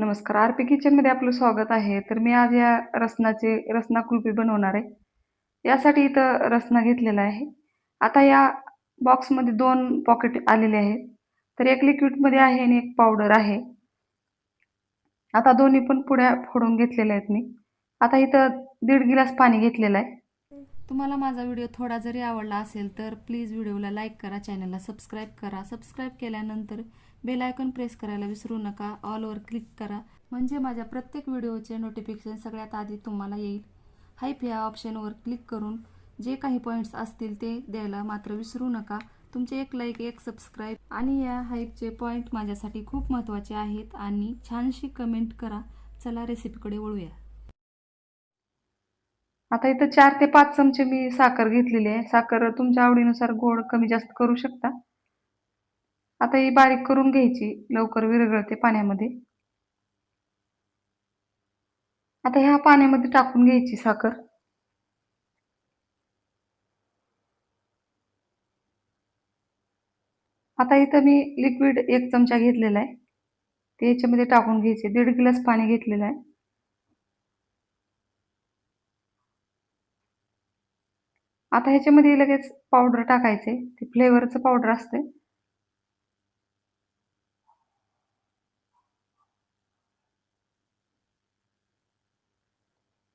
नमस्कार. आर-पी किचनमध्ये आपलं स्वागत आहे. तर मी आज या रसना कुल्फी बनवणार आहे. यासाठी इथं रसना घेतलेला आहे. आता या बॉक्समध्ये 2 पॉकेट आलेले आहेत. तर एक लिक्विडमध्ये आहे आणि एक पावडर आहे. आता दोन्ही पण पुड्या फोडून घेतलेल्या आहेत मी. आता इथं 1.5 गिलास पाणी घेतलेलं आहे. तुम्हाला माझा व्हिडिओ थोडा जरी आवडला असेल तर प्लीज व्हिडिओला लाईक करा, चॅनलला सबस्क्राईब करा. सबस्क्राईब केल्यानंतर बेल आयकॉन प्रेस करायला विसरू नका. ऑलवर क्लिक करा म्हणजे माझ्या प्रत्येक व्हिडिओचे नोटिफिकेशन सगळ्यात आधी तुम्हाला येईल. हाईप या ऑप्शनवर क्लिक करून जे काही पॉईंट्स असतील ते द्यायला मात्र विसरू नका. तुमचे एक लाईक, एक सबस्क्राईब आणि या हाईपचे पॉईंट माझ्यासाठी खूप महत्त्वाचे आहेत. आणि छानशी कमेंट करा. चला रेसिपीकडे वळूया. आता इथं 4 ते 5 चमचे मी साखर घेतलेली आहे. साखर तुमच्या आवडीनुसार गोड कमी जास्त करू शकता. आता ही बारीक करून घ्यायची, लवकर विरघळते पाण्यामध्ये. आता ह्या पाण्यामध्ये टाकून घ्यायची साखर. आता इथं मी लिक्विड 1 चमचा घेतलेला आहे. ते ह्याच्यामध्ये टाकून घ्यायचे. 1.5 गिलास पाणी घेतलेलं आहे. आता ह्याच्यामध्ये लगेच पावडर टाकायचे. ते फ्लेवरचं पावडर असते.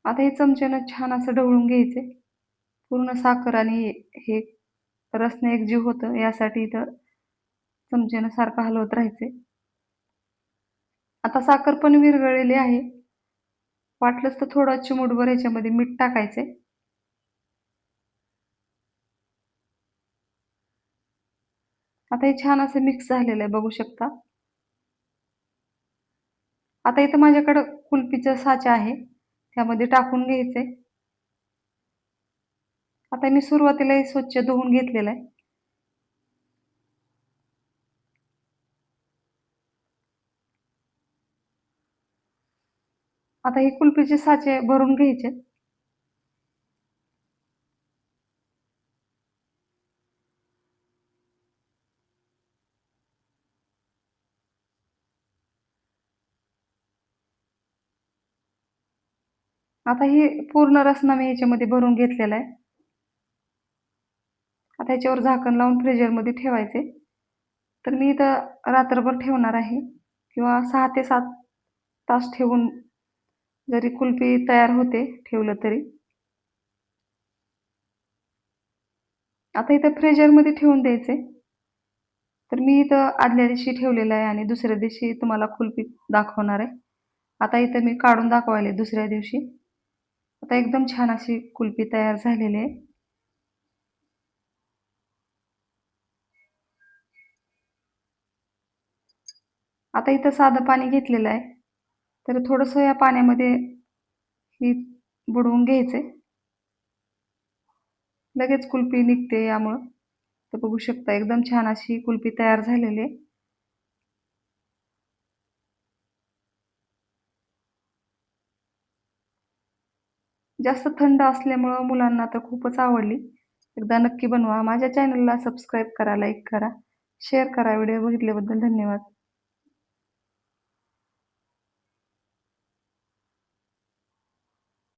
आता हे चमच्यानं छान असं ढवळून घ्यायचे. पूर्ण साखर आणि हे रसने एकजीव होतं यासाठी इथं चमच्यानं सारखं हलवत राहायचे. आता साखर पण विरघळलेली आहे. वाटलंच तर थोडं चिमूटभर ह्याच्यामध्ये मीठ टाकायचे. आता हे छान असं मिक्स झालेलं आहे बघू शकता. आता इथं माझ्याकडं कुल्फीचा साचा आहे. त्यामध्ये टाकून घ्यायचे. आता मी सुरुवातीला हे स्वच्छ धुवून घेतलेलं आहे. आता हे कुल्फीचे साचे भरून घ्यायचे. आता हे पूर्ण रसना मी ह्याच्यामध्ये भरून घेतलेला आहे. आता ह्याच्यावर झाकण लावून फ्रीजरमध्ये ठेवायचे. तर मी इथं रात्रभर ठेवणार आहे किंवा 6 ते 7 तास ठेवून जरी कुल्फी तयार होते ठेवलं तरी. आता इथं फ्रीजरमध्ये ठेवून द्यायचे. तर मी इथं आदल्या दिवशी ठेवलेलं आहे आणि दुसऱ्या दिवशी तुम्हाला कुल्फी दाखवणार आहे. आता इथं मी काढून दाखवायले दुसऱ्या दिवशी. आता एकदम छान अशी कुल्फी तयार झालेली आहे. आता इथं साधं पाणी घेतलेलं आहे. तर थोडंसं या पाण्यामध्ये ही बुडवून घ्यायचे. लगेच कुल्फी निघते यामुळं. तर बघू शकता एकदम छान अशी कुल्फी तयार झालेली आहे. जास्त थंड असल्यामुळं मुलांना तर खूपच आवडली. एकदा नक्की बनवा. माझ्या चॅनलला सबस्क्राईब करा, लाईक करा, शेअर करा. व्हिडिओ बघितल्याबद्दल धन्यवाद.